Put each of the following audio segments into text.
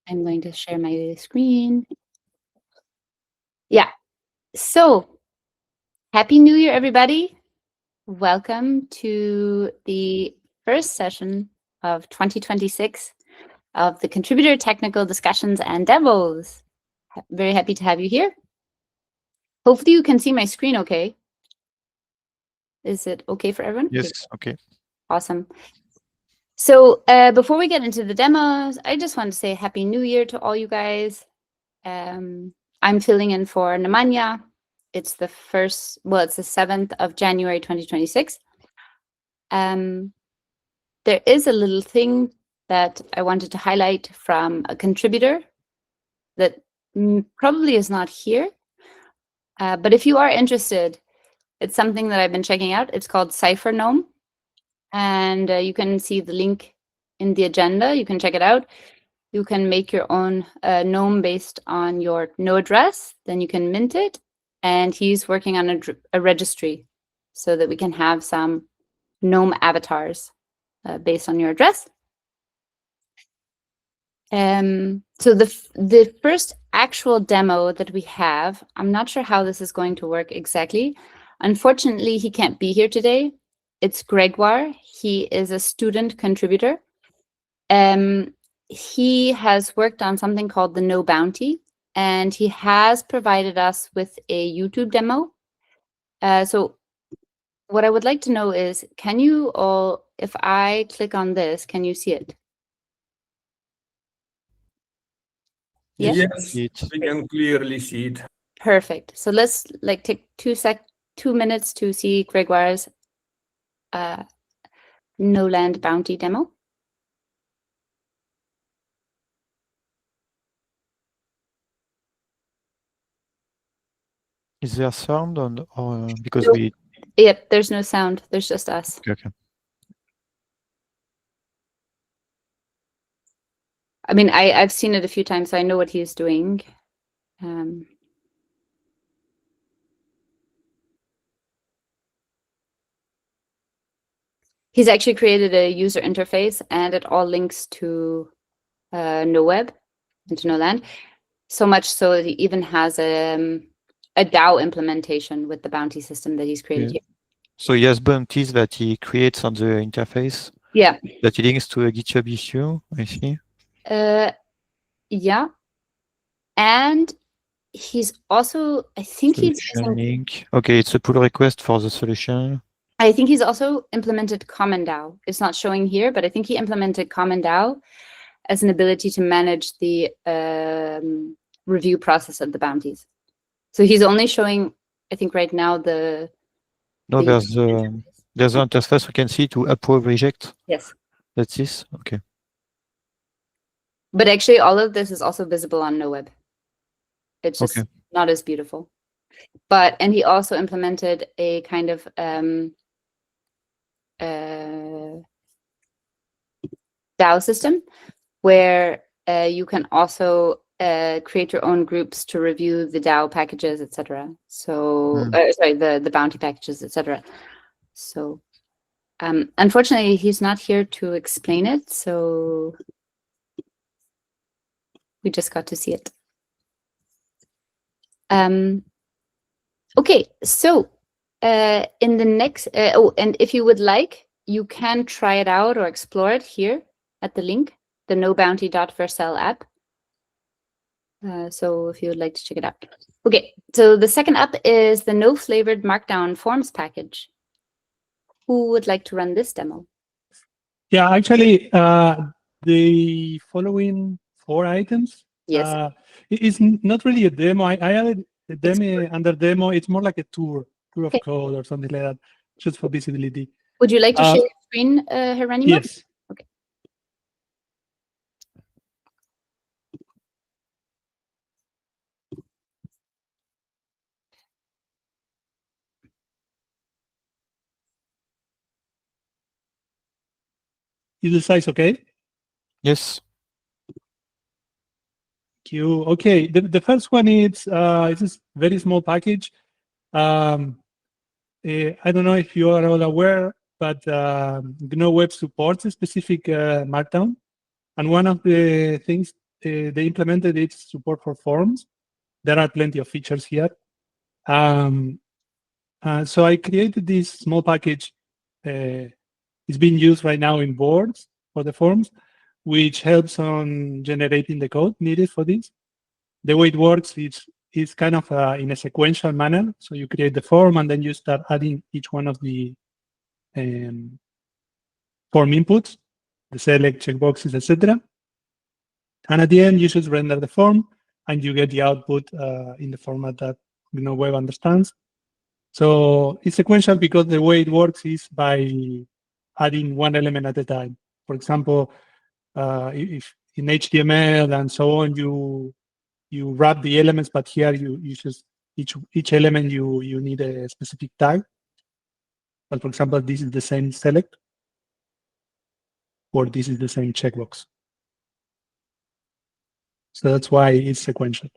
I'm going to share my screen. Yeah, so Happy New Year, everybody. Welcome to the first session of 2026 of the Contributor Technical Discussions and Demos. Very happy to have you here. Hopefully you can see my screen okay. Is it okay for everyone? Yes, okay. Awesome. So before we get into the demos, I just want to say Happy New Year to all you guys. I'm filling in for Nemanja. It's the 7th of January 2026. There is a little thing that I wanted to highlight from a contributor that probably is not here. But if you are interested, it's something that I've been checking out. It's called Cypher Gnome. And you can see the link in the agenda. You can check it out. You can make your own gnome based on your no address. Then you can mint it. And he's working on a registry so that we can have some gnome avatars based on your address. So the first actual demo that we have, I'm not sure how this is going to work exactly. Unfortunately, he can't be here today. It's Gregoire. He is a student contributor. He has worked on something called the No Bounty, and he has provided us with a YouTube demo. So what I would like to know is, can you all, if I click on this, can you see it? Yes, we can clearly see it. Perfect. So let's take 2 minutes to see Gregoire's Gnoland bounty demo. Is there sound on, or because Nope. Yep, there's no sound. There's just us. Okay. I mean, I've seen it a few times, so I know what he's doing. He's actually created a user interface, and it all links to NoWeb and to Gno.land. So much so that he even has a DAO implementation with the bounty system that he's created here. So he has bounties that he creates on the interface. Yeah. That he links to a GitHub issue, I see. Yeah. And he's also, I think he's using, link. Okay, it's a pull request for the solution. I think he's also implemented CommonDAO. It's not showing here, but I think he implemented CommonDAO as an ability to manage the review process of the bounties. So he's only showing, I think right now, the... No, there's an interface we can see to approve, reject. Yes. That's this? Okay. But actually, all of this is also visible on NoWeb. It's just not as beautiful. And he also implemented a kind of DAO system where you can also create your own groups to review the DAO packages, etc. So, sorry, the bounty packages, etc. So, unfortunately, he's not here to explain it. So, we just got to see it. Okay, so in the next, and if you would like, you can try it out or explore it here at the link, the nobounty.vercel app. So if you would like to check it out. Okay, so the second app is the Gno-Flavored Markdown forms package. Who would like to run this demo? Yeah, actually, the following 4 items. Yes. It's not really a demo. I added the demo under demo. It's more like a tour of code or something like that, just for visibility. Would you like to share your screen, Geronimo? Yes. Okay. Is the size okay? Yes. Thank you. Okay, the first one is it's a very small package. I don't know if you are all aware, but GNO Web supports a specific Markdown, and one of the things they implemented its support for forms. There are plenty of features here. So I created this small package. It's being used right now in boards for the forms, which helps on generating the code needed for this. The way it works is kind of in a sequential manner. So you create the form and then you start adding each one of the form inputs, the select, checkboxes, etc. And at the end, you just render the form and you get the output in the format that Web understands. So it's sequential because the way it works is by adding one element at a time. For example, if in HTML and so on, you wrap the elements, but here you just each element you need a specific tag. But for example, this is the same select, or this is the same checkbox. So that's why it's sequential.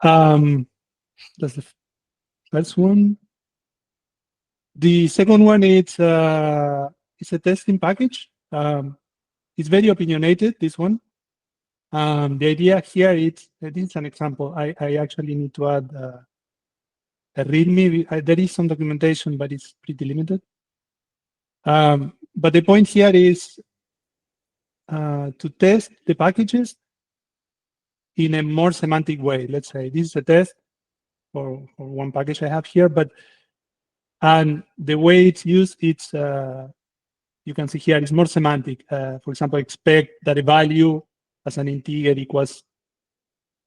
That's the first one. The second one is it's a testing package. It's very opinionated, this one. The idea here is, this is an example. I actually need to add a README. There is some documentation, but it's pretty limited. But the point here is to test the packages in a more semantic way. Let's say this is a test for one package I have here, and the way it's used, it's you can see here, it's more semantic. For example, expect that a value as an integer equals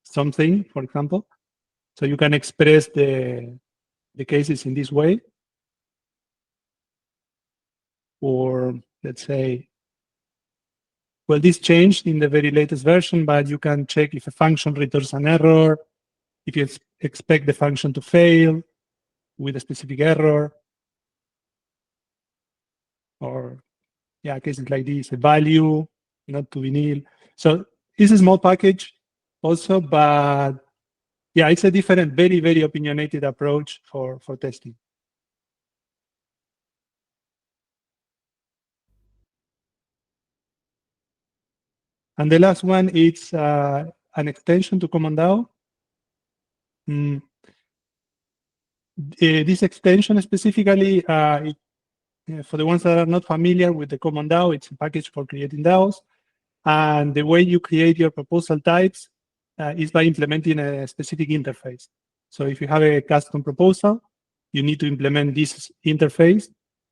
something, for example. So you can express the cases in this way. Or let's say, well, this changed in the very latest version, but you can check if a function returns an error, if you expect the function to fail with a specific error, or yeah, cases like this, a value not to be nil. So it's a small package also, but yeah, it's a different, very, very opinionated approach for testing. And the last one is an extension to CommonDAO. This extension specifically, for the ones that are not familiar with the CommonDAO, it's a package for creating DAOs. And the way you create your proposal types is by implementing a specific interface. So if you have a custom proposal, you need to implement this interface,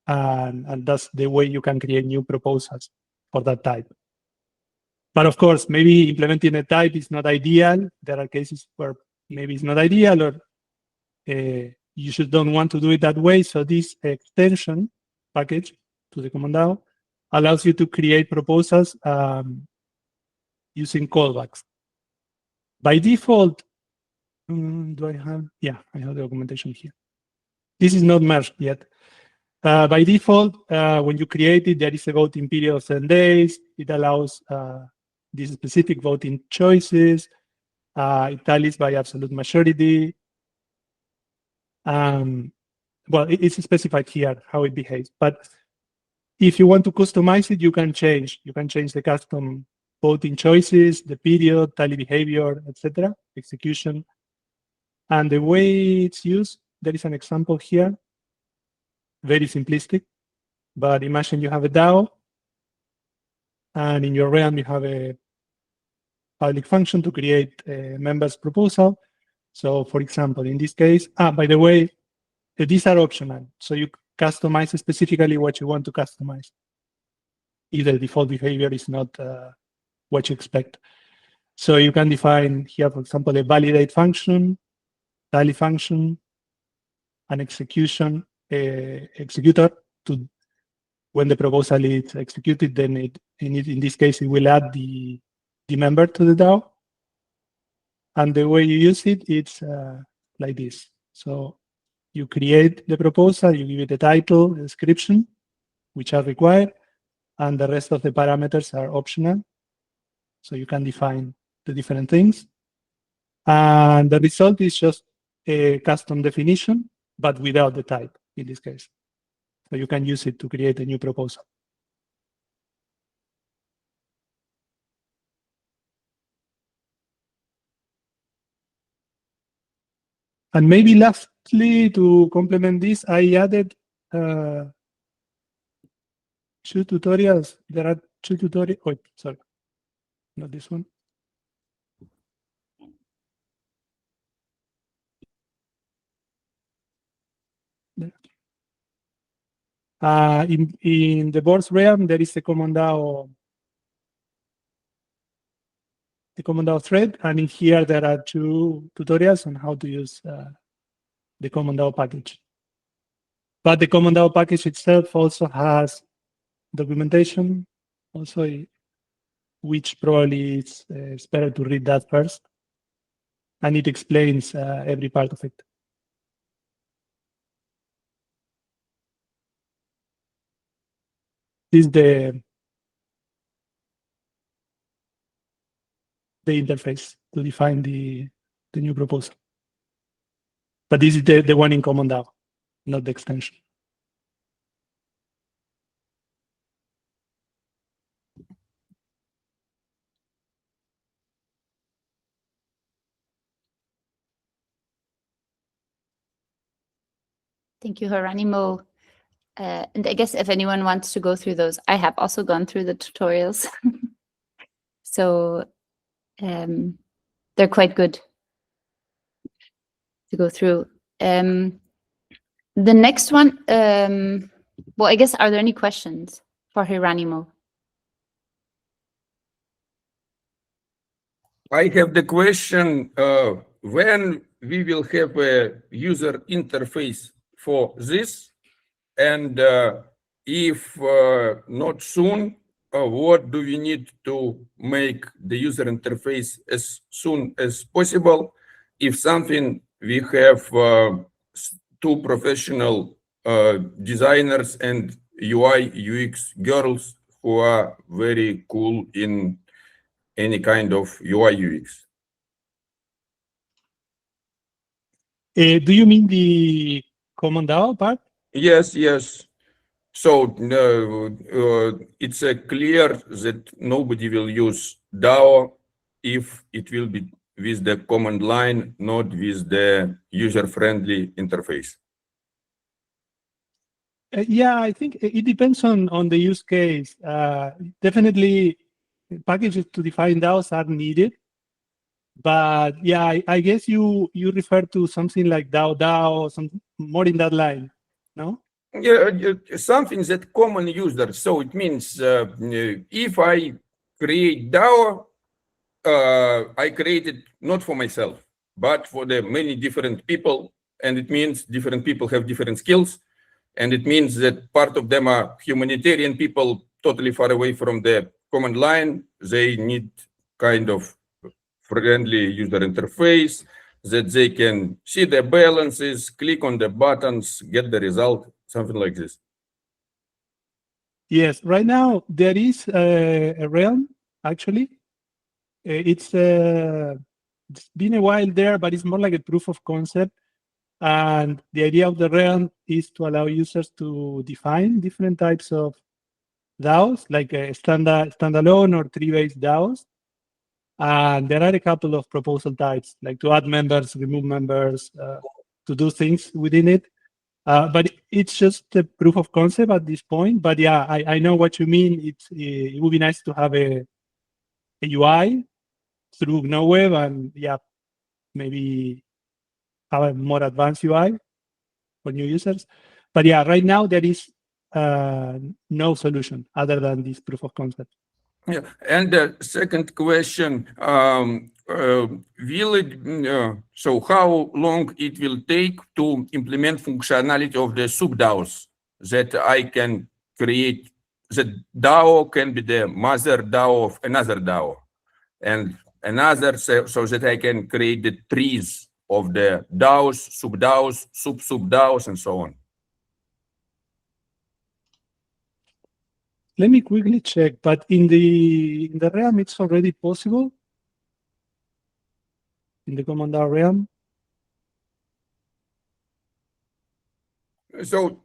and that's the way you can create new proposals for that type. But of course, maybe implementing a type is not ideal. There are cases where maybe it's not ideal, or you just don't want to do it that way. So this extension package to the CommonDAO allows you to create proposals using callbacks. By default, do I have? Yeah, I have the documentation here. This is not merged yet. By default, when you create it, there is a voting period of 7 days. It allows these specific voting choices. It tallies by absolute majority. Well, it's specified here how it behaves. But if you want to customize it, you can change. You can change the custom voting choices, the period, tally behavior, etc., execution. And the way it's used, there is an example here, very simplistic. But imagine you have a DAO, and in your realm, you have a public function to create a member's proposal. So for example, in this case, by the way, these are optional. So you customize specifically what you want to customize if the default behavior is not what you expect. So you can define here, for example, a validate function, tally function, an execution executor to when the proposal is executed, then in this case, it will add the member to the DAO. And the way you use it, it's like this. So you create the proposal, you give it a title, a description, which are required, and the rest of the parameters are optional. So you can define the different things. And the result is just a custom definition, but without the type in this case. So you can use it to create a new proposal. And maybe lastly, to complement this, I added 2 tutorials. There are 2 tutorials. Oh, sorry, not this one. There. In the boards realm, there is a CommonDAO, the CommonDAO thread, and in here there are 2 tutorials on how to use the CommonDAO package. But the CommonDAO package itself also has documentation, also, which probably it's better to read that first, and it explains every part of it. This is the interface to define the new proposal. But this is the one in CommonDAO, not the extension. Thank you, Geronimo. And I guess if anyone wants to go through those, I have also gone through the tutorials. So they're quite good to go through. The next one, well, I guess, are there any questions for Geronimo? I have the question, when we will have a user interface for this, and if not soon, what do we need to make the user interface as soon as possible? If something, we have 2 professional designers and UI UX girls who are very cool in any kind of UI UX. Do you mean the CommonDAO part? Yes, yes. So it's clear that nobody will use DAO if it will be with the command line, not with the user-friendly interface. Yeah, I think it depends on the use case. Definitely, packages to define DAOs are needed. But yeah, I guess you refer to something like DAO, something more in that line, no? Yeah, something that common users. So it means if I create DAO, I create it not for myself, but for the many different people. And it means different people have different skills. And it means that part of them are humanitarian people totally far away from the command line. They need kind of friendly user interface that they can see the balances, click on the buttons, get the result, something like this. Yes, right now there is a realm, actually. It's been a while there, but it's more like a proof of concept. And the idea of the realm is to allow users to define different types of DAOs, like a standalone or tree-based DAOs. And there are a couple of proposal types, like to add members, remove members, to do things within it. But it's just a proof of concept at this point. But yeah, I know what you mean. It would be nice to have a UI through GNOWeb, and yeah, maybe have a more advanced UI for new users. But yeah, right now there is no solution other than this proof of concept. Yeah, and the second question, will it, so how long it will take to implement functionality of the sub-DAOs that I can create? The DAO can be the mother DAO of another DAO, and another, so that I can create the trees of the DAOs, sub-DAOs, sub-sub-DAOs, and so on. Let me quickly check, but in the realm, it's already possible. In the CommonDAO realm. So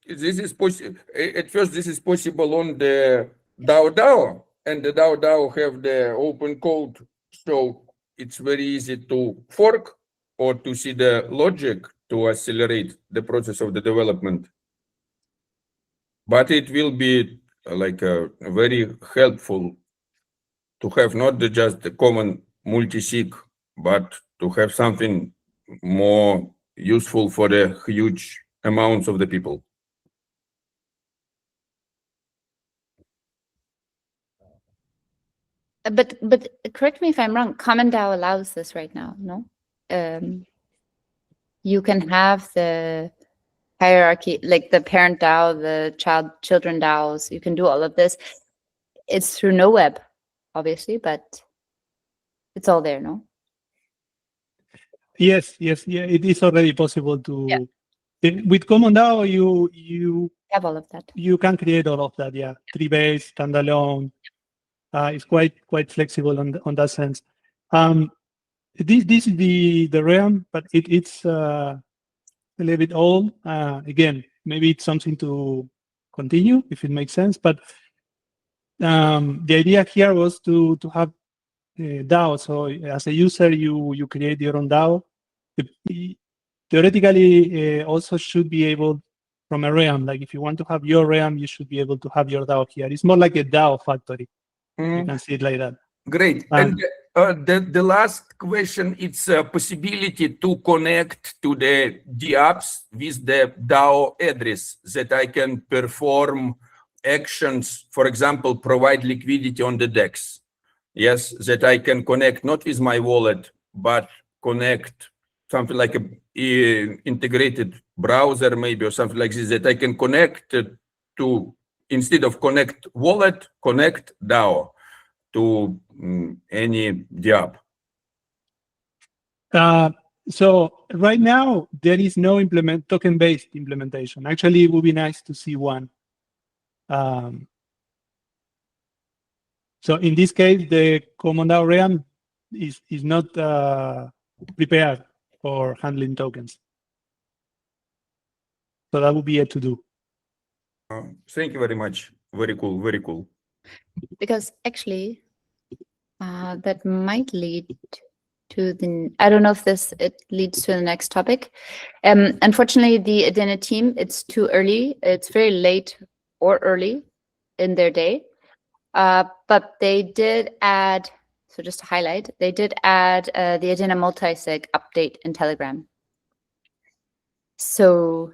this is possible. At first, this is possible on the DAO, and the DAO have the open code, so it's very easy to fork or to see the logic to accelerate the process of the development. But it will be like very helpful to have not just the common multi-sig, but to have something more useful for the huge amounts of the people. But correct me if I'm wrong, CommonDAO allows this right now, no? You can have the hierarchy, like the parent DAO, the children DAOs, you can do all of this. It's through no web, obviously, but it's all there, no? Yes, yeah, it is already possible to. With CommonDAO, you Have all of that. You can create all of that, yeah. Tree-based, standalone. It's quite flexible on that sense. This is the realm, but it's a little bit old. Again, maybe it's something to continue if it makes sense. But the idea here was to have DAO. So as a user, you create your own DAO. Theoretically, also should be able from a realm. Like if you want to have your realm, you should be able to have your DAO here. It's more like a DAO factory. You can see it like that. Great. And the last question, it's a possibility to connect to the DApps with the DAO address that I can perform actions, for example, provide liquidity on the DEX. Yes, that I can connect not with my wallet, but connect something like a integrated browser maybe or something like this, that I can connect to, instead of connect wallet, connect DAO to any DApp. So right now, there is no token-based implementation. Actually, it would be nice to see one. So in this case, the CommonDAO realm is not prepared for handling tokens. So that would be a to-do. Thank you very much. Very cool, very cool. Because actually, that might lead to the, I don't know if it leads to the next topic. Unfortunately, the Adena team, it's too early. It's very late or early in their day. But they did add, so just to highlight, they did add the Adena multisig update in Telegram. So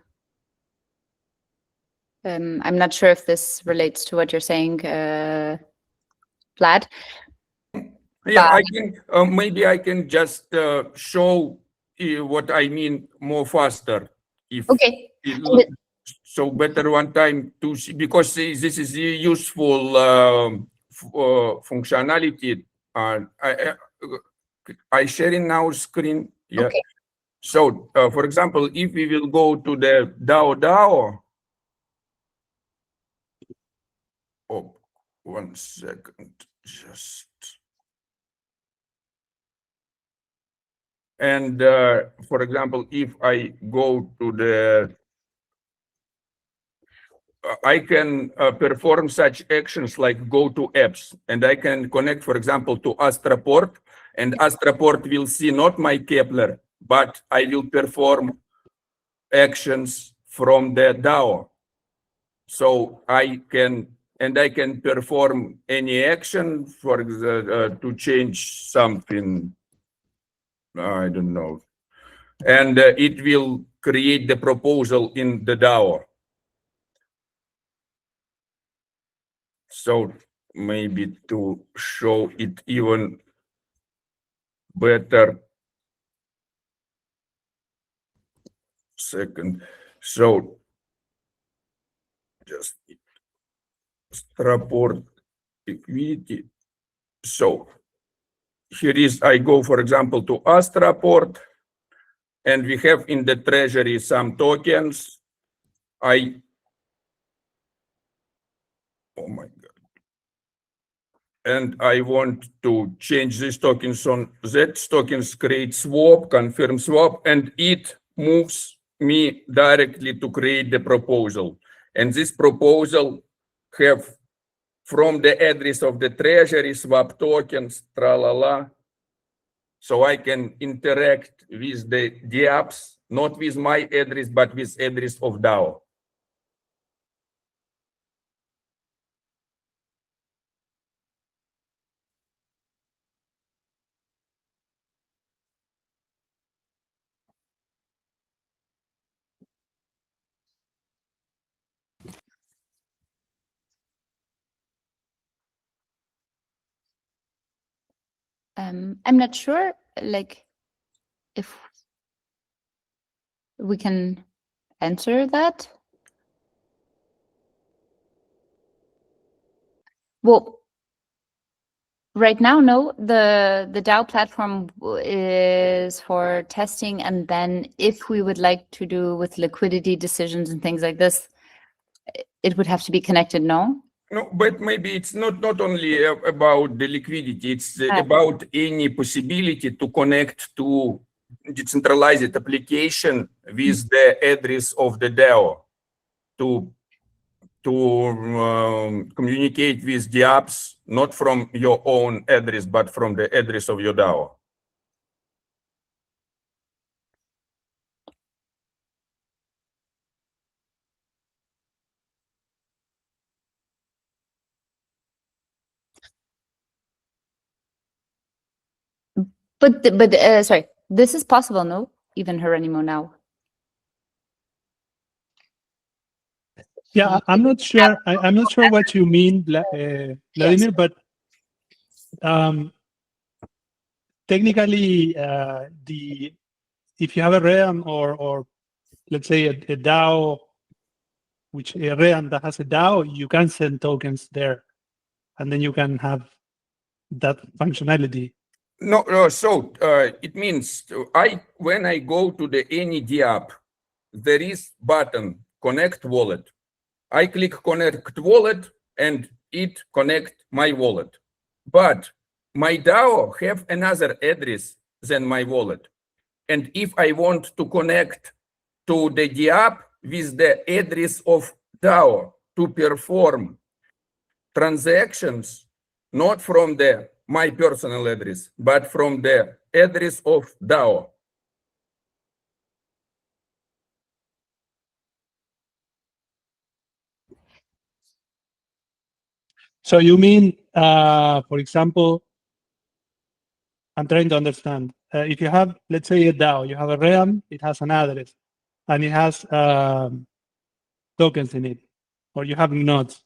I'm not sure if this relates to what you're saying, Vlad. Yeah, I can, maybe I can just show what I mean more faster. Okay. So better one time to see, because this is a useful functionality. I sharing now screen. Yeah. Okay. So for example, if we will go to the DAO, oh, 1 second, just. And for example, if I go to the, I can perform such actions like go to apps, and I can connect, for example, to Astraport, and Astraport will see not my Kepler, but I will perform actions from the DAO. So I can perform any action for to change something. I don't know. And it will create the proposal in the DAO. So maybe to show it even better. Second. So just report liquidity. So here is, I go, for example, to Astraport, and we have in the treasury some tokens. Oh my God. And I want to change these tokens on that tokens, create swap, confirm swap, and it moves me directly to create the proposal. And this proposal have from the address of the treasury swap tokens, tralala. So I can interact with the apps, not with my address, but with address of DAO. I'm not sure, like, if we can answer that. Well, right now, no. The DAO platform is for testing, and then if we would like to do with liquidity decisions and things like this, it would have to be connected, no? No, but maybe it's not only about the liquidity, it's about any possibility to connect to decentralized application with the address of the DAO to communicate with the apps, not from your own address, but from the address of your DAO. But sorry, this is possible, no? Even Geronimo now. Yeah, I'm not sure. I'm not sure what you mean, Vladimir, Yes. but technically, if you have a realm or let's say a DAO, which a realm that has a DAO, you can send tokens there, and then you can have that functionality. No, so it means when I go to the any app, there is button connect wallet. I click connect wallet and it connect my wallet. But my DAO have another address than my wallet. And if I want to connect to the app with the address of DAO to perform transactions, not from my personal address, but from the address of DAO. So you mean, for example, I'm trying to understand. If you have, let's say, a DAO, you have a realm, it has an address, and it has tokens in it, or you have nodes,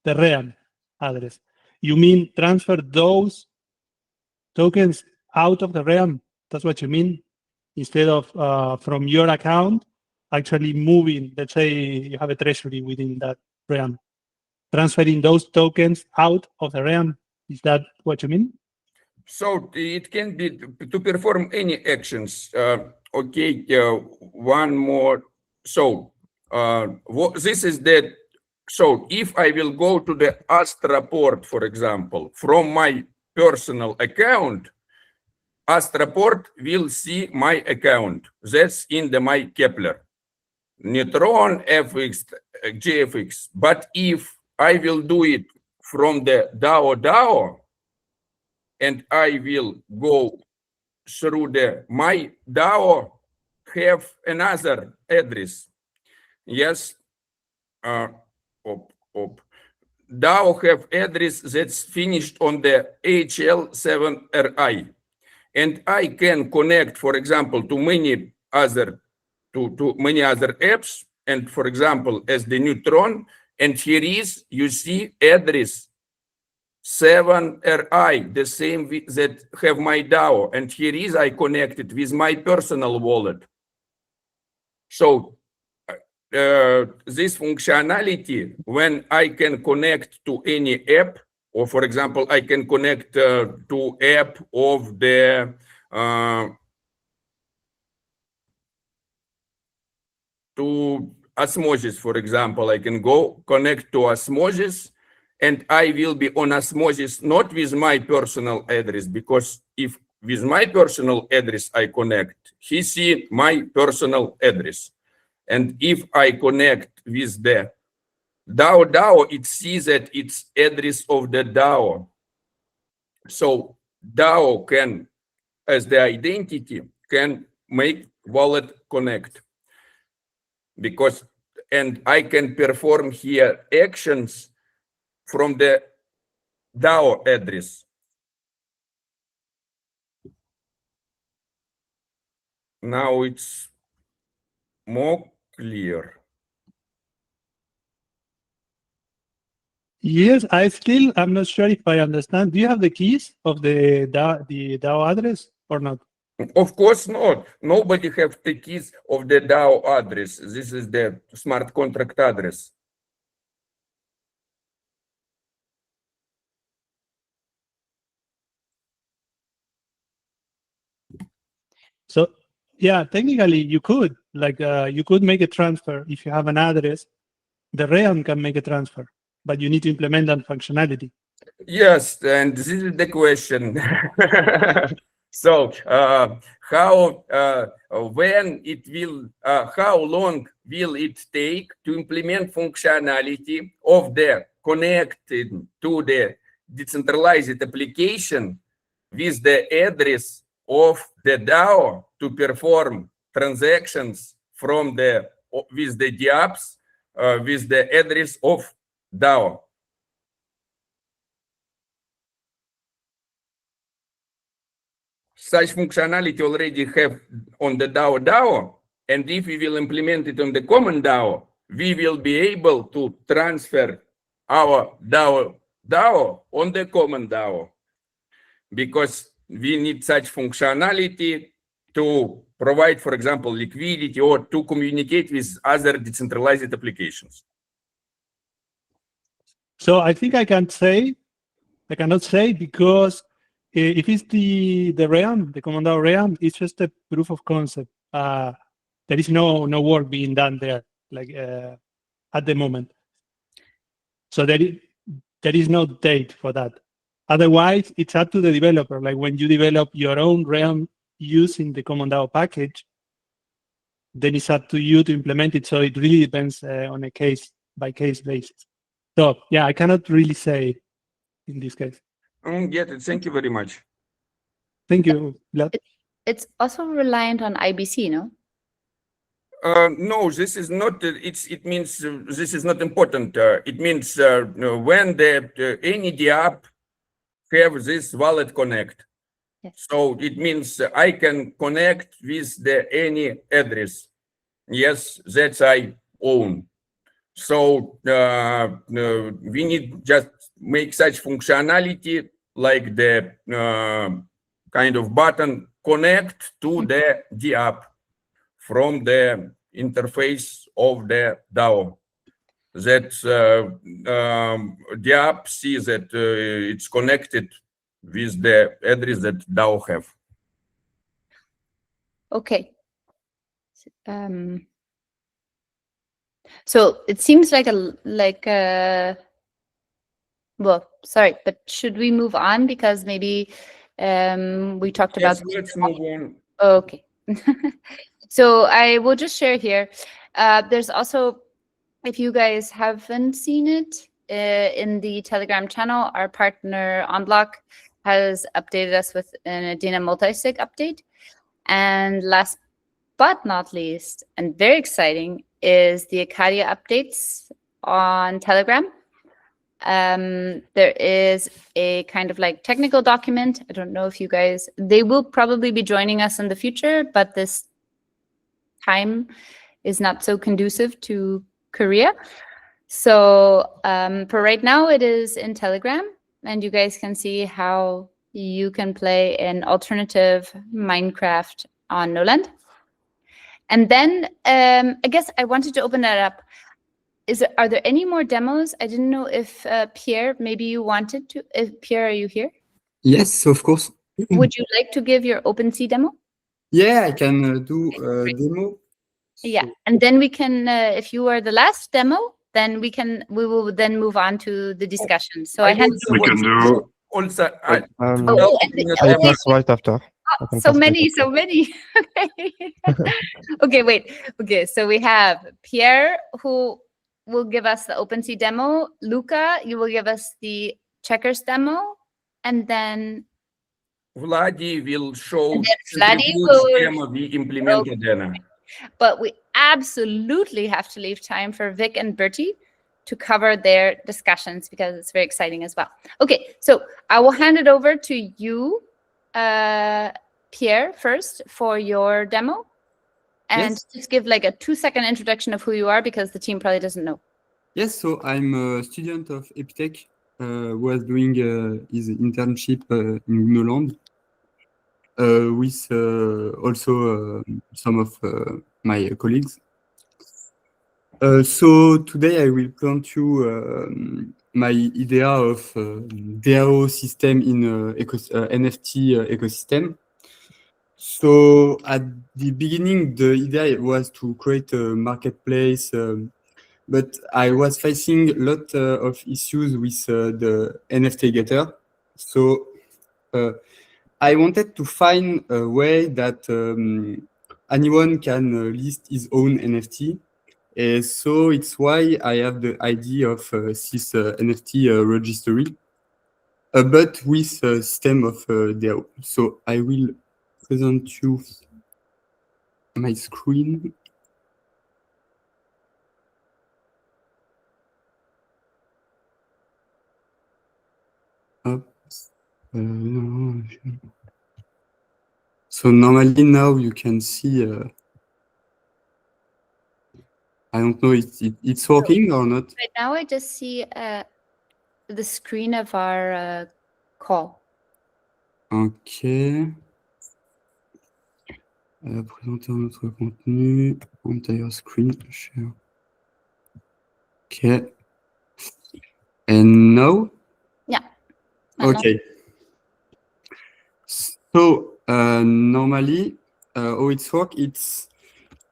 the realm address. You mean transfer those tokens out of the realm? That's what you mean? Instead of from your account, actually moving, let's say you have a treasury within that realm, transferring those tokens out of the realm. Is that what you mean? So it can be to perform any actions. Okay, one more. So this is that. So if I will go to the Astra port, for example, from my personal account, Astra port will see my account. That's in my Kepler, Neutron, FX, GFX. But if I will do it from the DAO, and I will go through my DAO have another address. Yes. DAO have address that's finished on the HL7RI. And I can connect, for example, to many other apps. And for example, as the Neutron, and here is, you see address 7RI, the same that have my DAO. And here is, I connected with my personal wallet. So this functionality, when I can connect to any app, or for example, I can connect to app of the to Osmosis, for example, I can go connect to Osmosis, and I will be on Osmosis, not with my personal address, because if with my personal address I connect, he see my personal address. And if I connect with the DAO, it sees that it's address of the DAO. So DAO can as the identity can make wallet connect. And I can perform here actions from the DAO address. Now it's more clear. Yes, I'm not sure if I understand. Do you have the keys of the DAO address or not? Of course not. Nobody have the keys of the DAO address. This is the smart contract address. So yeah, technically you could you could make a transfer if you have an address. The realm can make a transfer, but you need to implement that functionality. Yes, and this is the question. So how long will it take to implement functionality of the connected to the decentralized application with the address of the DAO to perform transactions from with the dApps with the address of DAO? Such functionality already have on the DAO, and if we will implement it on the CommonDAO, we will be able to transfer our DAO on the CommonDAO, because we need such functionality to provide, for example, liquidity or to communicate with other decentralized applications. So I think I cannot say because if it's the realm, the CommonDAO realm, it's just a proof of concept. There is no work being done there, at the moment. So there is no date for that. Otherwise, it's up to the developer. Like when you develop your own realm using the CommonDAO package, then it's up to you to implement it. So it really depends on a case-by-case basis. So yeah, I cannot really say in this case. Get it. Thank you very much. Thank you, Vlad. It's also reliant on IBC, no? No, this is not. It means this is not important. It means when any dApp have this wallet connect. Yes. So it means I can connect with any address. Yes, that I own. So we need just make such functionality like the kind of button connect to the dApp from the interface of the DAO. That the app sees that it's connected with the address that DAO have. Okay. So it seems like well, sorry, but should we move on, because maybe we talked about. Let's move on. Okay. So I will just share here. There's also, if you guys haven't seen it, in the Telegram channel, our partner OnBlock has updated us with an Adena multi-sig update. And last but not least, and very exciting, is the Acadia updates on Telegram. There is a kind of like technical document. I don't know if you guys, they will probably be joining us in the future, but this time is not so conducive to Korea. So for right now, it is in Telegram, and you guys can see how you can play an alternative Minecraft on Gnoland. And then I guess I wanted to open that up. Are there any more demos? I didn't know if Pierre, maybe you wanted to. Pierre, are you here? Yes, of course. Would you like to give your OpenSea demo? Yeah, I can do a demo. Yeah, and then we can, if you are the last demo, then we will then move on to the discussion. So I hand We can do. Also, I wait. pass right after. So many. Okay. Okay, wait. Okay, so we have Pierre, who will give us the OpenSea demo. Luca, you will give us the checkers demo, and then Vladi will show And then the Vladi huge will- demo we implemented then. But we absolutely have to leave time for Vic and Bertie to cover their discussions because it's very exciting as well. Okay, so I will hand it over to you, Pierre, first for your demo. And Yes. just give like a 2-second introduction of who you are because the team probably doesn't know. Yes, so I'm a student of Epitech, was doing his internship in Gnoland with also some of my colleagues. So today I will present you my idea of DAO system in NFT ecosystem. So at the beginning, the idea was to create a marketplace, but I was facing a lot of issues with the NFT getter. So I wanted to find a way that anyone can list his own NFT. So it's why I have the idea of this NFT registry, but with a system of DAO. So I will present you my screen. So normally now you can see, I don't know if it's working or not. Right now I just see the screen of our call. Ok. Présenter notre contenu, entire screen, share. Okay. And now? Yeah. Okay. So normally, how it's work, it's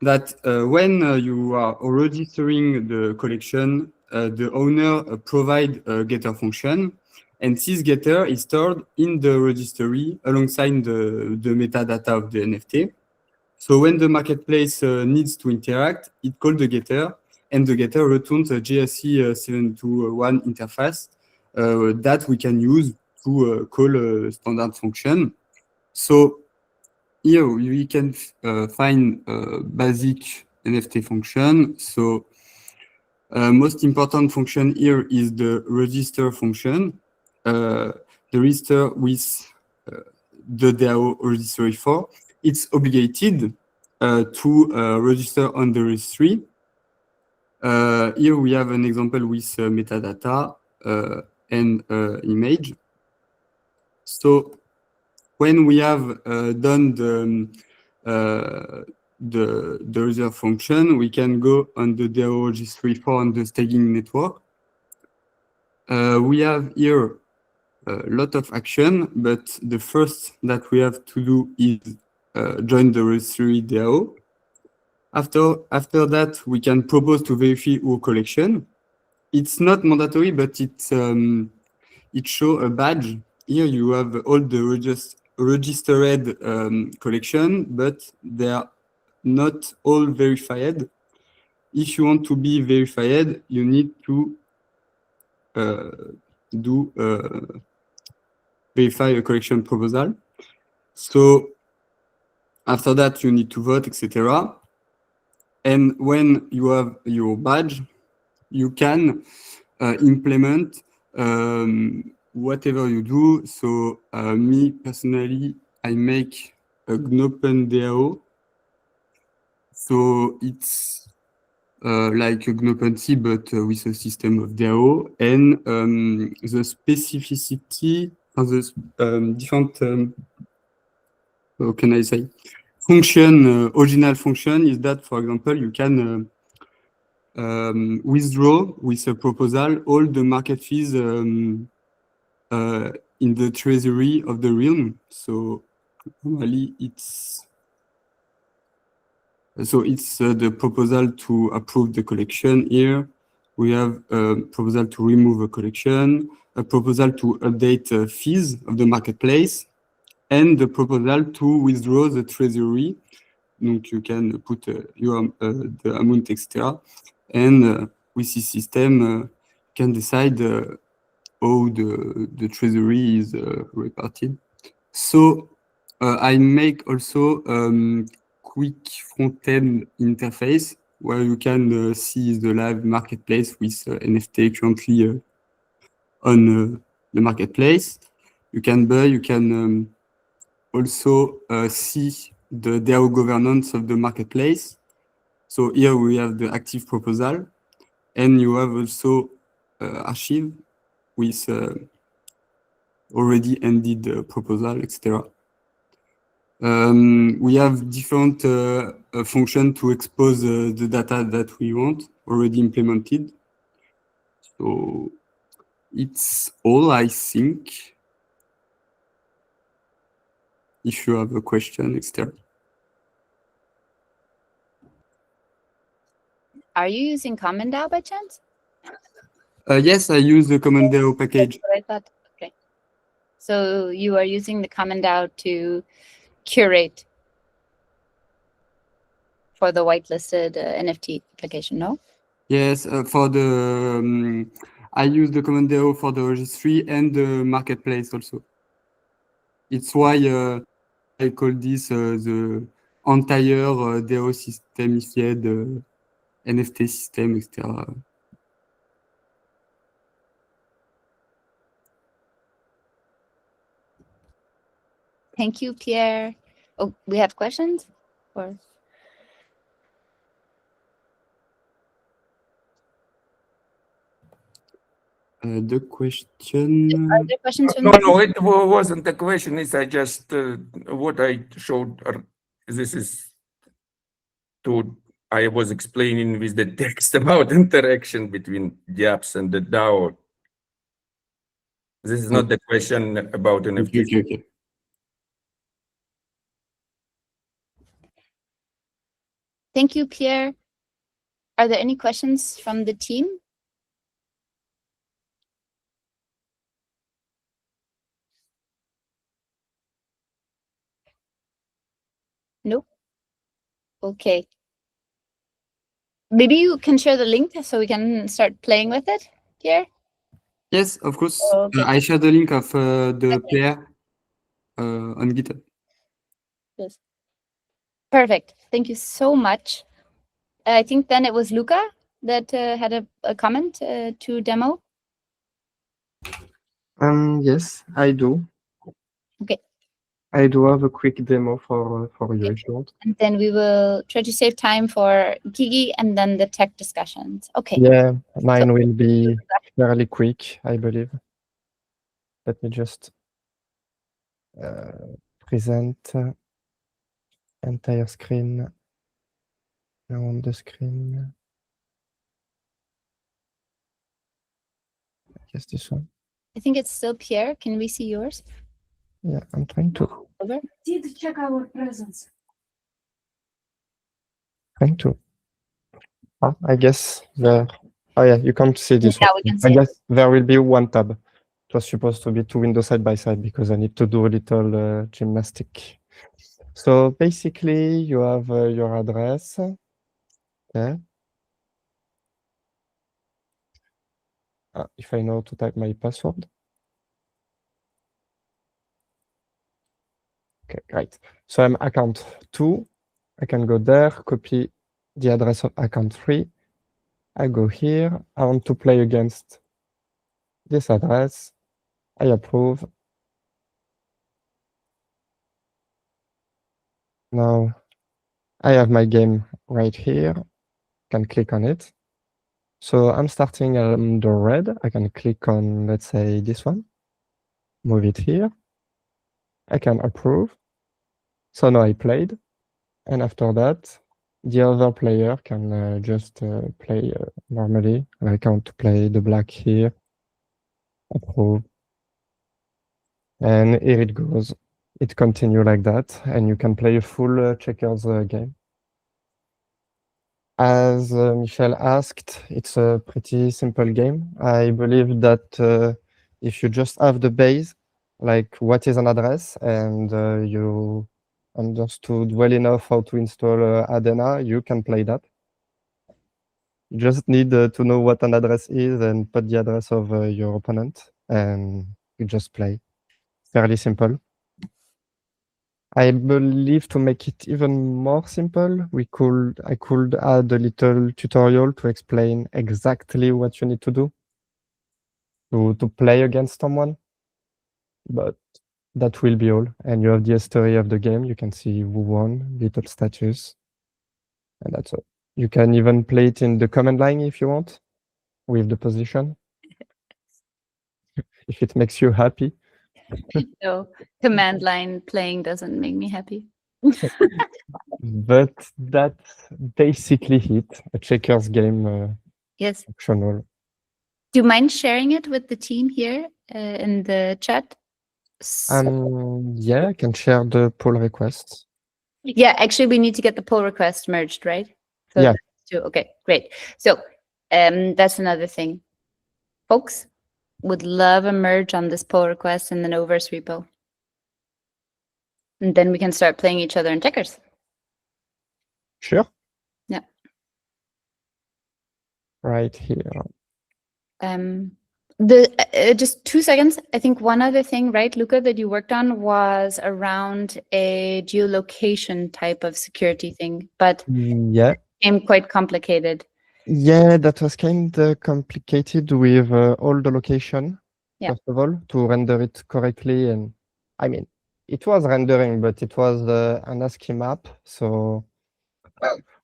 that when you are registering the collection, the owner provide a getter function, and this getter is stored in the registry alongside the metadata of the NFT. So when the marketplace needs to interact, it calls the getter, and the getter returns a JSC 721 interface that we can use to call a standard function. So here we can find a basic NFT function. So most important function here is the register function. The register with the DAO registry for. It's obligated to register on the registry. Here we have an example with metadata and image. So when we have done the reserve function, we can go on the DAO registry for on the staging network. We have here a lot of action, but the first that we have to do is join the registry DAO. After that, we can propose to verify our collection. It's not mandatory, but it shows a badge. Here you have all the registered collection, but they are not all verified. If you want to be verified, you need to do verify a collection proposal. So after that, you need to vote, etc. And when you have your badge, you can implement whatever you do. So me personally, I make a Gno.land. So it's like a Gno.cy, but with a system of DAO, and the specificity of the different, how can I say, function, original function is that, for example, you can withdraw with a proposal all the market fees in the treasury of the realm. So normally it's the proposal to approve the collection. Here we have a proposal to remove a collection, a proposal to update fees of the marketplace, and the proposal to withdraw the treasury. Donc you can put the amount extra, and with this system can decide how the treasury is reparted. So I make also quick front-end interface where you can see the live marketplace with NFT currently on the marketplace. You can buy, you can also see the DAO governance of the marketplace. So here we have the active proposal, and you have also archive with already ended proposal, etc. We have different functions to expose the data that we want already implemented. So it's all, I think. If you have a question, etc. Are you using CommonDAO by chance? Yes, I use the CommonDAO package. That's what I thought. Okay. So you are using the CommonDAO to curate for the whitelisted NFT application, no? Yes, for the I use the CommonDAO for the registry and the marketplace also. It's why I call this the entire DAO systemified NFT system, etc. Thank you, Pierre. Oh, we have questions? Or The question. are there questions from No, the no, it wasn't a question. It's I just what I showed. This is to I was explaining with the text about interaction between the apps and the DAO. This is not the question about NFTs. Okay. Thank you, Pierre. Are there any questions from the team? Nope. Okay. Maybe you can share the link so we can start playing with it, Pierre? Yes, of course. Okay. I share the link of the player on GitHub. Yes. Perfect. Thank you so much. I think then it was Luca that had a comment to demo. Yes, I do. Okay. I do have a quick demo for you if you want. And then we will try to save time for Gigi and then the tech discussions. Okay. Yeah, mine will be fairly quick, I believe. Let me just present entire screen. Now on the screen. I guess this one. I think it's still Pierre. Can we see yours? Yeah, I'm trying to. Over. Did check our presence. Trying to. Oh, I guess the. Oh yeah, you can't see this Now one. we can see I it. guess there will be one tab. It was supposed to be two windows side by side because I need to do a little gymnastic. So basically, you have your address. Okay. If I know to type my password. Okay, great. So I'm account 2. I can go there, copy the address of account 3. I go here. I want to play against this address. I approve. Now I have my game right here. Can click on it. So I'm starting on the red. I can click on, let's say, this one. Move it here. I can approve. So now I played. And after that, the other player can just play normally. Like I want to play the black here. Approve. And here it goes. It continues like that. And you can play a full checkers game. As Michel asked, it's a pretty simple game. I believe that if you just have the base, like what is an address, and you understood well enough how to install Adena, you can play that. You just need to know what an address is and put the address of your opponent, and you just play. Fairly simple. I believe to make it even more simple, I could add a little tutorial to explain exactly what you need to do to play against someone. But that will be all. And you have the history of the game. You can see who won, little status. And that's all. You can even play it in the command line if you want, with the position. If it makes you happy. No, command line playing doesn't make me happy. But that's basically it. A checkers game Yes. optional. Do you mind sharing it with the team here in the chat? Yeah, I can share the pull requests. Yeah, actually, we need to get the pull request merged, right? So Yeah. Okay, great. So that's another thing. Folks would love a merge on this pull request in the Noverse repo. And then we can start playing each other in checkers. Sure. Yeah. Right here. Just 2 seconds. I think one other thing, right, Luca, that you worked on was around a geolocation type of security thing, but Yeah. it became quite complicated. Yeah, that was kind of complicated with all the location, Yeah. first of all, to render it correctly. And I mean, it was rendering, but it was an ASCII map, so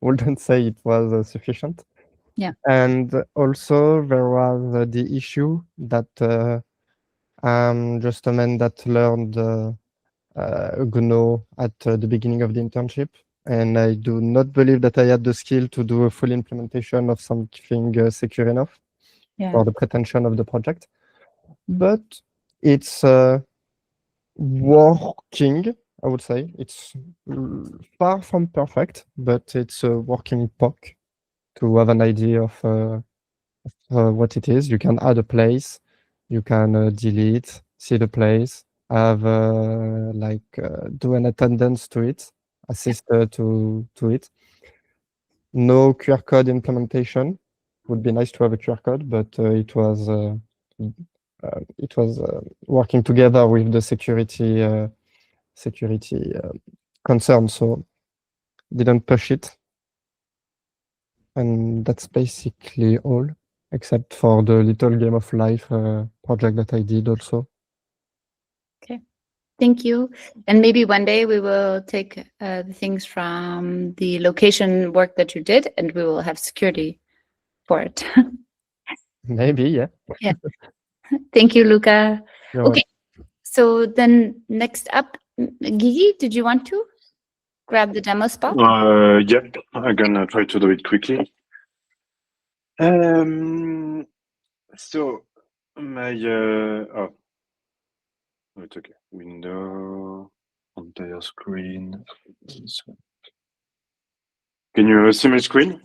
wouldn't say it was sufficient. Yeah. And also there was the issue that I'm just a man that learned Gno at the beginning of the internship. And I do not believe that I had the skill to do a full implementation of something secure enough for the pretension of the project. But it's working, I would say. It's far from perfect, but it's a working POC to have an idea of what it is. You can add a place, you can delete, see the place, have do an attendance to it, assist to it. No QR code implementation. Would be nice to have a QR code, but it was working together with the security concern, so didn't push it. And that's basically all, except for the little game of life project that I did also. Okay, thank you. And maybe one day we will take the things from the location work that you did and we will have security for it. Maybe, yeah. Yeah. Thank you, Luca. You're Okay, so then next up, Gigi, did you want to grab the demo spot? Yep, I'm gonna try to do it quickly. So my it's okay. Window, entire screen. Can you see my screen?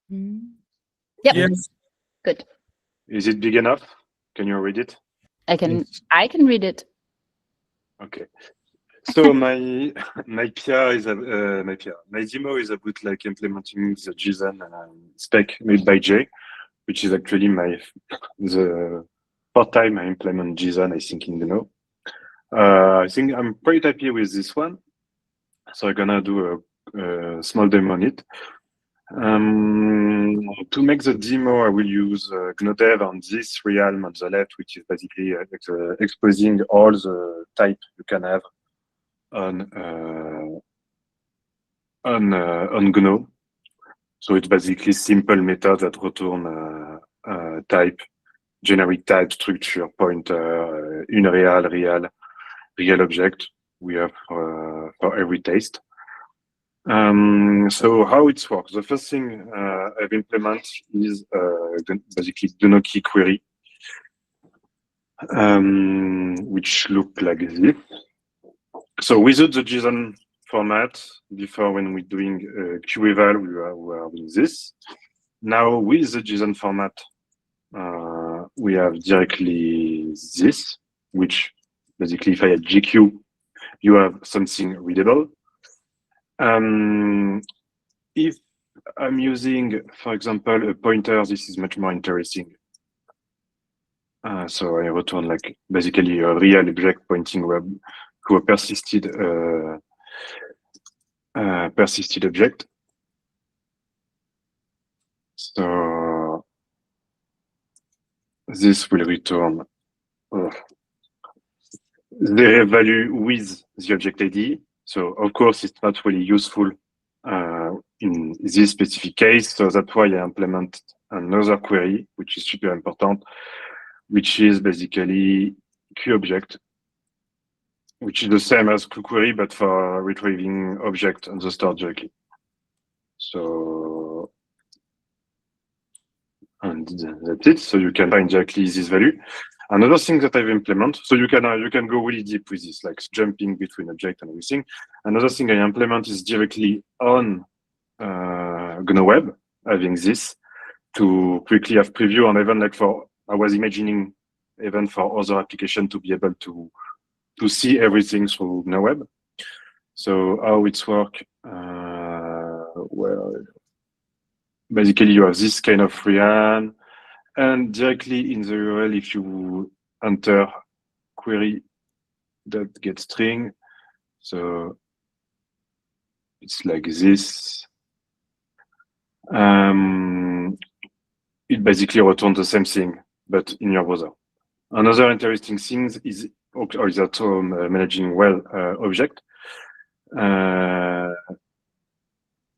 Yep. Yes. Good. Is it big enough? Can you read it? I can read it. Okay. So my PR is my demo is about like implementing the JSON spec made by Jay, which is actually the fourth time I implement JSON, I think, in Gno. I think I'm pretty happy with this one. So I'm gonna do a small demo on it. To make the demo, I will use GNOdev on this realm on the left, which is basically exposing all the type you can have on Gno. So it's basically simple methods that return type, generic type, structure, pointer, unreal, real object. We have for every taste. So how it works? The first thing I've implemented is basically the Gnokey query, which look like this. So without the JSON format, before when we're doing QEval, we are doing this. Now with the JSON format, we have directly this, which basically if I add GQ, you have something readable. If I'm using, for example, a pointer, this is much more interesting. So I return like basically a real object pointing to a persisted object. So this will return the value with the object ID. So of course, it's not really useful in this specific case. So that's why I implement another query, which is super important, which is basically QObject, which is the same as query, but for retrieving object on the store directly. So, and that's it. So you can find directly this value. Another thing that I've implemented, so you can go really deep with this, like jumping between object and everything. Another thing I implement is directly on GNOWeb, having this to quickly have preview, and even like I was imagining even for other application to be able to see everything through GNOWeb. So how it's work? Well, basically you have this kind of freehand. And directly in the URL, if you enter query.getString, so it's like this. It basically returns the same thing, but in your browser. Another interesting thing is that managing well object.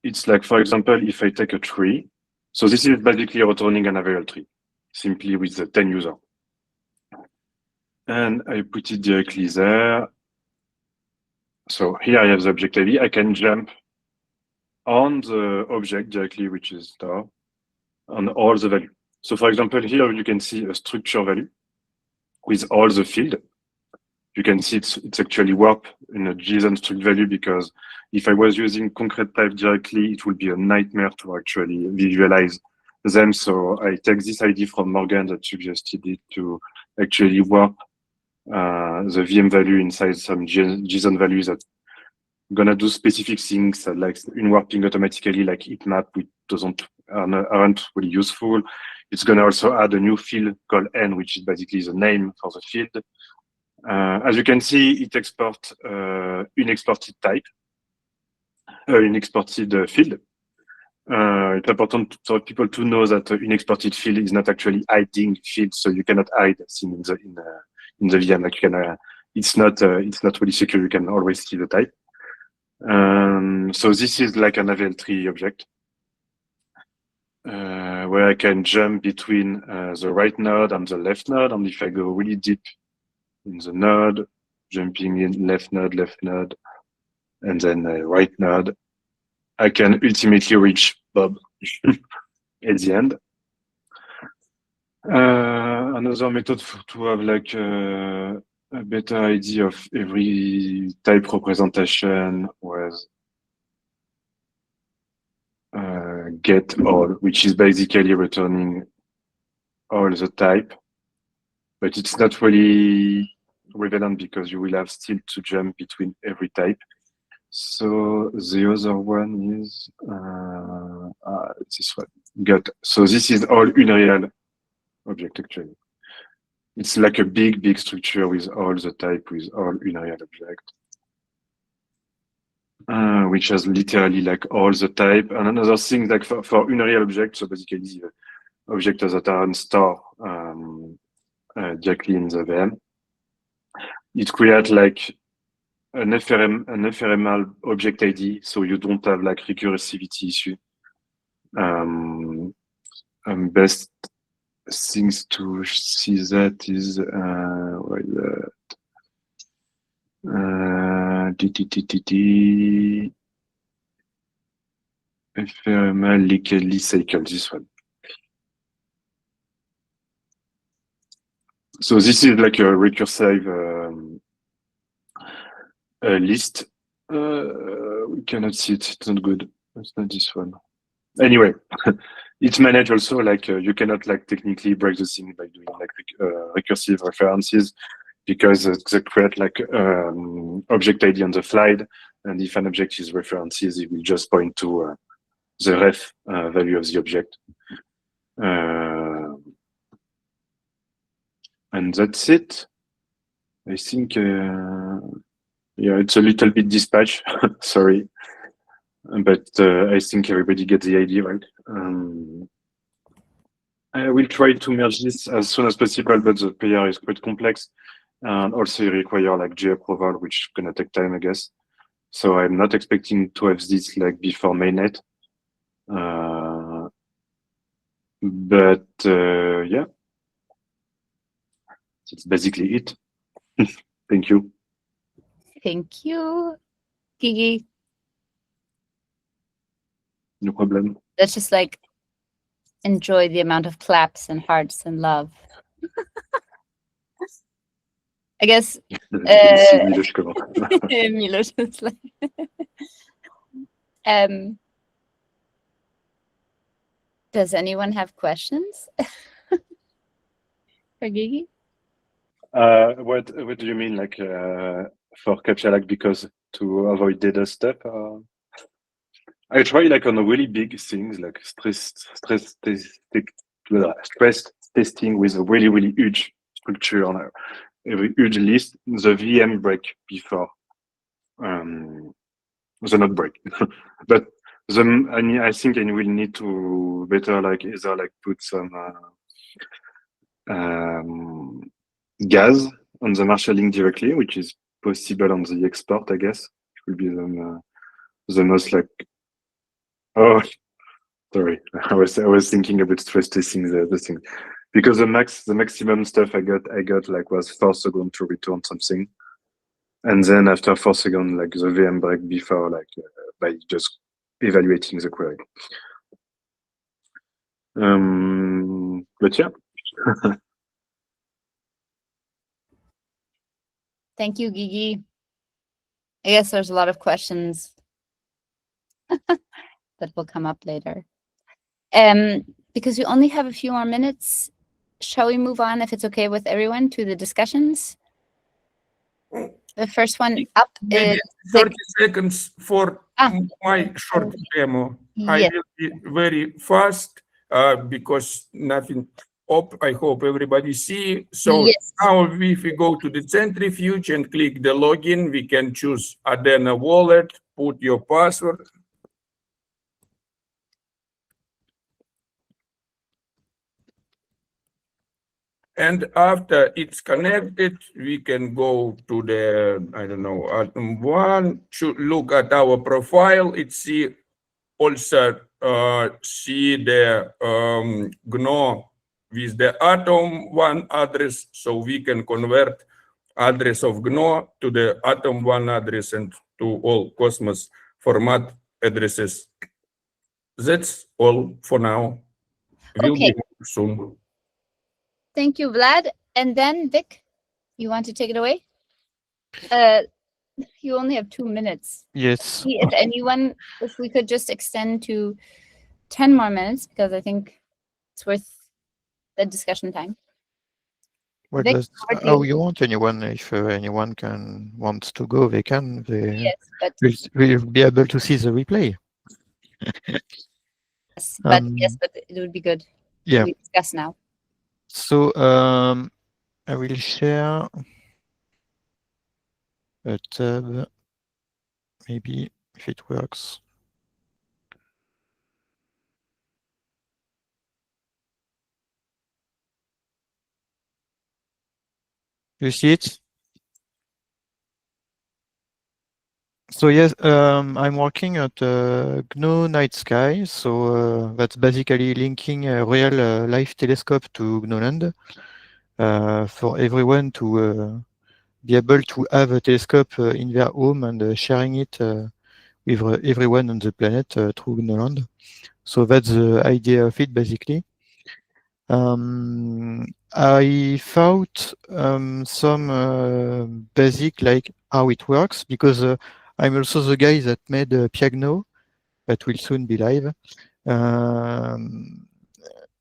It's like, for example, if I take a tree, so this is basically returning an available tree, simply with the 10 user. And I put it directly there. So here I have the object ID. I can jump on the object directly, which is star, on all the value. So for example, here you can see a structure value with all the field. You can see it's actually warped in a JSON struct value, because if I was using concrete type directly, it would be a nightmare to actually visualize them. So I take this ID from Morgan that suggested it to actually warp the VM value inside some JSON values that gonna do specific things like in warping automatically, like heatmap, which aren't really useful. It's gonna also add a new field called N, which is basically the name for the field. As you can see, it exports unexported type, unexported field. It's important for people to know that unexported field is not actually hiding field, so you cannot hide things in the VM. Like you can, it's not really secure. You can always see the type. So this is like an avail3 object where I can jump between the right node and the left node, and if I go really deep in the node, jumping in left node, and then right node, I can ultimately reach Bob at the end. Another method to have like a better idea of every type representation was get all, which is basically returning all the type, but it's not really relevant because you will have still to jump between every type. So the other one is this one, get. So this is all unreal object actually. It's like a big structure with all the type with all unreal object, which has literally like all the type. And another thing, like for unreal object, so basically the object that are installed directly in the VM, it creates like an ephemeral object ID, so you don't have like recursivity issue. Best things to see that is ephemeral linked cycle, this one. So this is like a recursive list. We cannot see it. It's not good. It's not this one. Anyway, it's managed also like you cannot like technically break the thing by doing like recursive references, because they create like object ID on the fly, and if an object is references, it will just point to the ref value of the object. And that's it. I think Yeah, it's a little bit dispatch. Sorry, but I think everybody gets the idea, right? I will try to merge this as soon as possible, but the PR is quite complex, and also you require like J approval, which is gonna take time, I guess. So I'm not expecting to have this like before mainnet. But yeah, that's basically it. Thank you. Thank you, Gigi. No problem. Let's just like enjoy the amount of claps and hearts and love. I guess Miloš comment. Miloš is like does anyone have questions for Gigi? What do you mean, like for captcha, like because to avoid data step? I try like on the really big things like stress testing with a really huge structure on a huge list. The VM break before the not break, but I think I will need to better like either like put some gas on the marshalling directly, which is possible on the export, I guess. It will be the most like. Oh, sorry. I was thinking about stress testing the thing, because the maximum stuff I got like was 4 seconds to return something, and then after 4 seconds like the VM break before like by just evaluating the query. But yeah. Thank you, Gigi. I guess there's a lot of questions that will come up later. Because we only have a few more minutes, shall we move on, if it's okay with everyone, to the discussions? The first one up Maybe is 30 seconds for my short demo. I yes. will be very fast because nothing up. I hope everybody see. So Yes. now if we go to the Centrifuge and click the login, we can choose Adena wallet, put your password. And after it's connected, we can go to the, I don't know, Atom 1, should look at our profile. It see also see the Gno with the Atom 1 address, so we can convert address of Gno to the Atom 1 address and to all Cosmos format addresses. That's all for now. Will Okay. be soon. Thank you, Vlad. And then Vic, you want to take it away? You only have 2 minutes. Yes. If anyone, if we could just extend to 10 more minutes, because I think it's worth the discussion time. Well, Vic, that's over to how you. you want anyone. If anyone wants to go, they can. Yes, but We'll be able to see the replay. yes, but it would be good. Yeah. We discuss now. So I will share a tab, maybe if it works. You see it? So yes, I'm working at Gnonightsky. So that's basically linking a real life telescope to Gnoland for everyone to be able to have a telescope in their home and sharing it with everyone on the planet through Gnoland. So that's the idea of it, basically. I thought some basic, like how it works, because I'm also the guy that made Piagno, that will soon be live,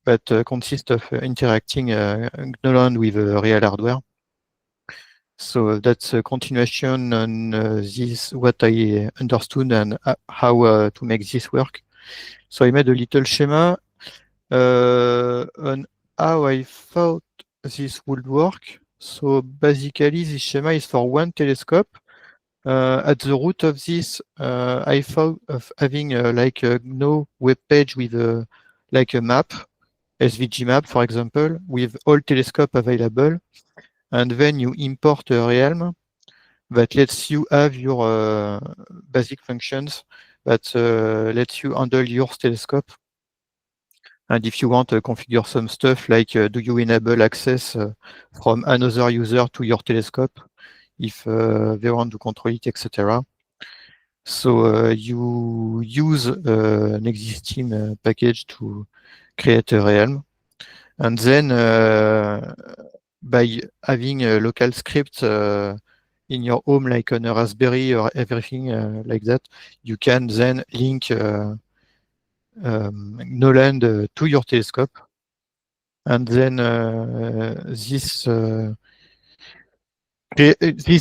that consists of interacting Gnoland with real hardware. So that's a continuation on this, what I understood and how to make this work. So I made a little schema on how I thought this would work. So basically, this schema is for one telescope At the root of this, I thought of having like a GNO web page with like a map, SVG map, for example, with all telescope available. And then you import a realm that lets you have your basic functions that lets you handle your telescope. And if you want to configure some stuff like do you enable access from another user to your telescope if they want to control it, etc. So you use an existing package to create a realm. And then by having a local script in your home, like on a Raspberry or everything like that, you can then link Gnoland to your telescope. And then this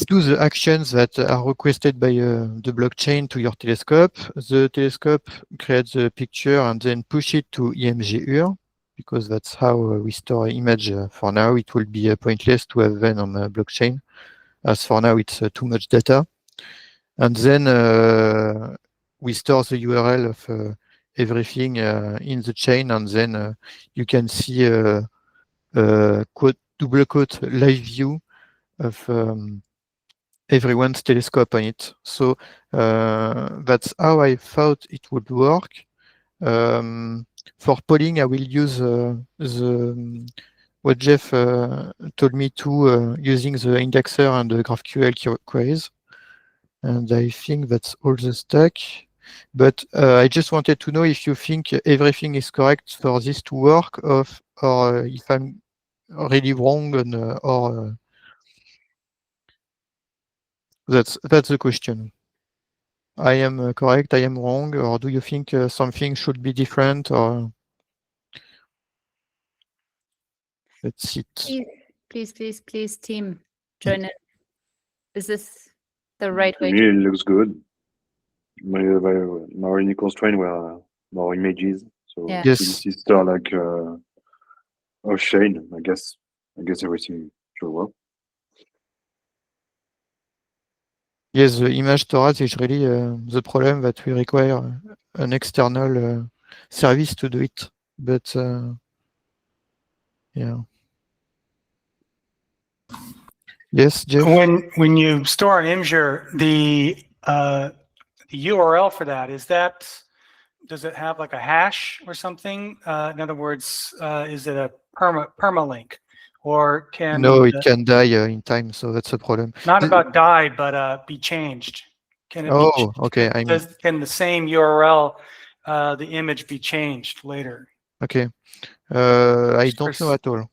do the actions that are requested by the blockchain to your telescope. The telescope creates the picture and then push it to IMGUR, because that's how we store image for now. It will be pointless to have them on the blockchain, as for now it's too much data. And then we store the URL of everything in the chain, and then you can see quote, double quote, live view of everyone's telescope on it. So that's how I thought it would work. For polling, I will use what Jeff told me to using the indexer and the GraphQL queries. And I think that's all the stack. But I just wanted to know if you think everything is correct for this to work, or if I'm really wrong on, or that's the question. I am correct, I am wrong, or do you think something should be different, or that's it? Please, team, join it. Is this the right To way? me, it looks good. My only constraint were more images. So Yeah. Yes. this is still like Shane, I guess everything should work. Yes, the image storage is really the problem, that we require an external service to do it. But yeah. Yes, Jeff? When you store an imgur, the URL for that, does it have like a hash or something? In other words, is it a permalink, or can No, it can die in time, so that's a problem. not about die, but be changed? Can it Oh, okay. can the same URL, the image be changed later? Okay. I don't know at all.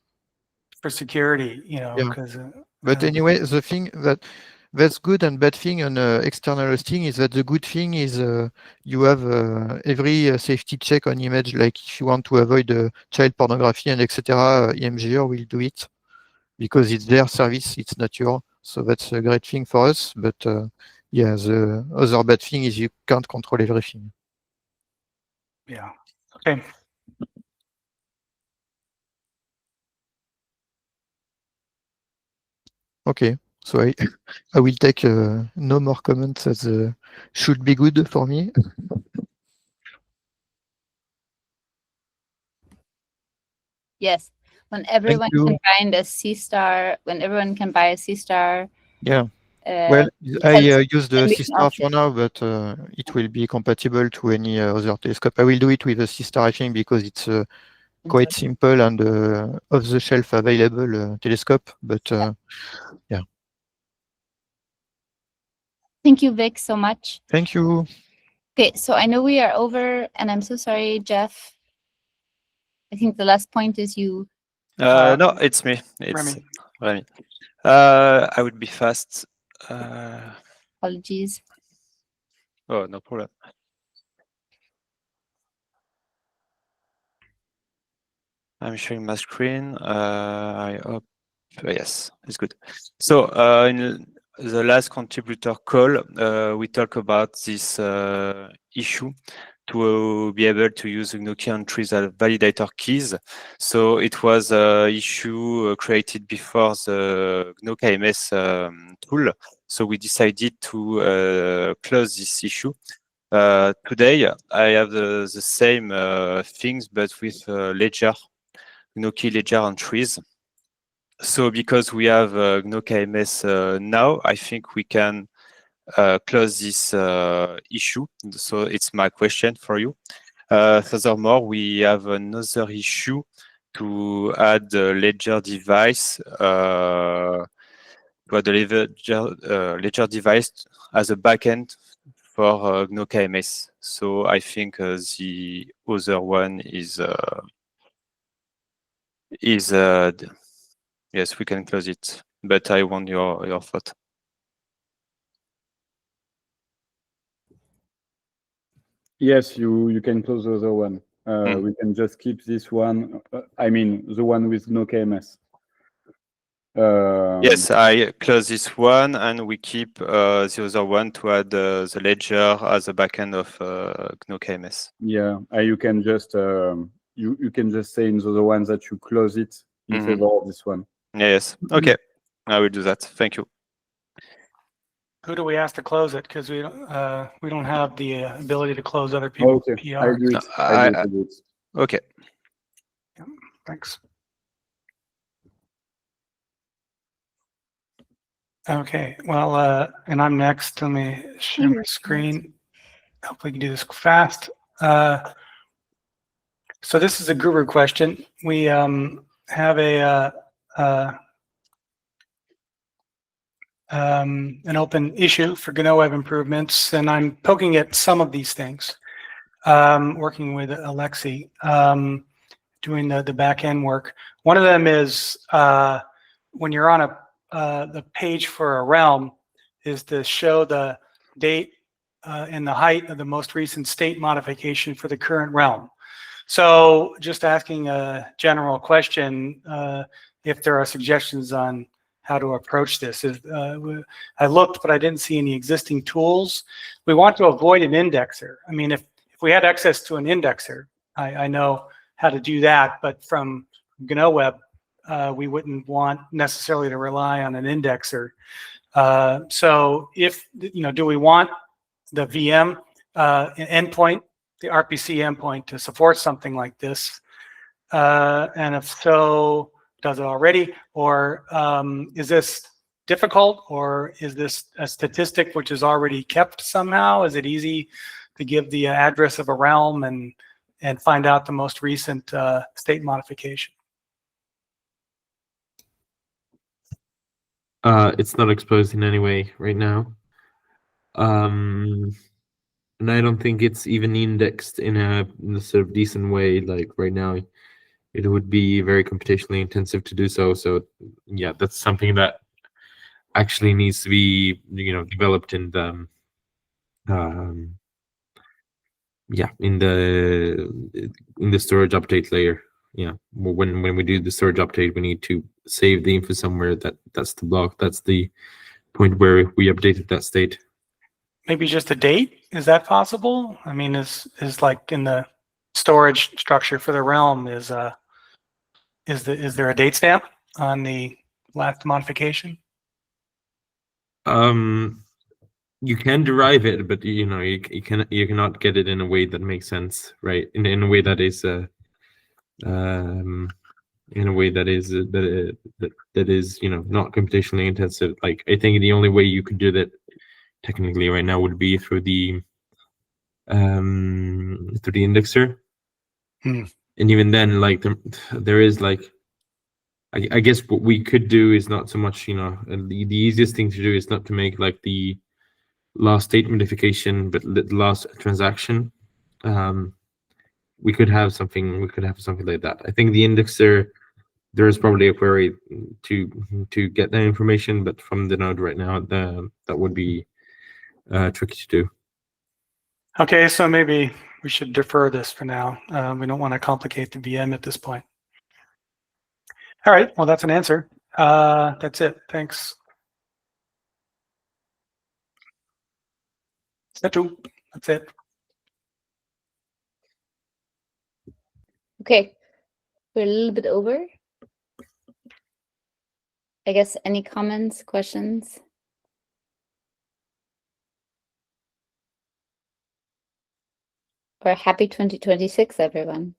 For security, you know, Yeah. because. But anyway, the thing that's good and bad thing on external hosting is that the good thing is you have every safety check on image. Like if you want to avoid child pornography and etc., IMGR will do it because it's their service, it's not yours. So that's a great thing for us. But yeah, the other bad thing is you can't control everything. Yeah. Okay. Okay, so I will take no more comments, as should be good for me. Yes, when everyone you. can find a C star, when everyone can buy a C star. Yeah. Well, I use the then we C can star also- for now, but it will be compatible to any other telescope. I will do it with a C star, I think, because it's quite simple and off-the-shelf available telescope. But yeah. Thank you, Vic, so much. Thank you. Okay, so I know we are over, and I'm so sorry, Jeff. I think the last point is you. No, it's me. It's Remy. I would be fast. Apologies. Oh, no problem. I'm sharing my screen. I hope. Yes, it's good. So in the last contributor call, we talk about this issue to be able to use Gnokey entries as validator keys. So it was an issue created before the Gno.ms tool. So we decided to close this issue. Today, I have the same things, but with ledger, Gnokey ledger entries. So because we have Gno.ms now, I think we can close this issue. So it's my question for you. Furthermore, we have another issue to add the ledger device to add the ledger device as a backend for Gno.ms. So I think the other one is yes, we can close it. But I want your thought. Yes, you can close the other one. We can just keep this one. I mean, the one with Gnokms. Yes, I close this one, and we keep the other one to add the ledger as a backend of Gnokms. Yeah, you can just you can just say in the other one that you close it in favor of this one. Yes. Okay, I will do that. Thank you. Who do we ask to close it? Because we don't have the ability to close other people's Okay, PR. I'll do it. I'll do it. Okay. Yeah, thanks. Okay, well, and I'm next. Let me share my screen. Hopefully we can do this fast. So this is a Guru question. We have an open issue for Gno web improvements, and I'm poking at some of these things, working with Alexei, doing the back end work. One of them is when you're on the page for a realm, is to show the date and the height of the most recent state modification for the current realm. So just asking a general question, if there are suggestions on how to approach this. I looked, but I didn't see any existing tools. We want to avoid an indexer. I mean, if we had access to an indexer, I know how to do that, but from Gno web, we wouldn't want necessarily to rely on an indexer. So if, do we want the VM endpoint, the RPC endpoint to support something like this? And if so, does it already? Or is this difficult? Or is this a statistic which is already kept somehow? Is it easy to give the address of a realm and find out the most recent state modification? It's not exposed in any way right now. And I don't think it's even indexed in a sort of decent way. Like right now, it would be very computationally intensive to do so. So yeah, that's something that actually needs to be, developed in the in the storage update layer. Yeah, when we do the storage update, we need to save the info somewhere. That's the block. That's the point where we updated that state. Maybe just a date? Is that possible? I mean, is like in the storage structure for the realm, is there a date stamp on the last modification? You can derive it, but you cannot get it in a way that makes sense, right? In a way that is in a way that is not computationally intensive. Like I think the only way you could do that technically right now would be through the indexer. And even then, like there is like, I guess what we could do is not so much, the easiest thing to do is not to make like the last state modification, but the last transaction. We could have something like that. I think the indexer, there is probably a query to get that information, but from the node right now, that would be tricky to do. Okay, so maybe we should defer this for now. We don't want to complicate the VM at this point. All right, well, that's an answer. That's it. Thanks. That's it. Okay, we're a little bit over. I guess any comments, questions? Or happy 2026, everyone.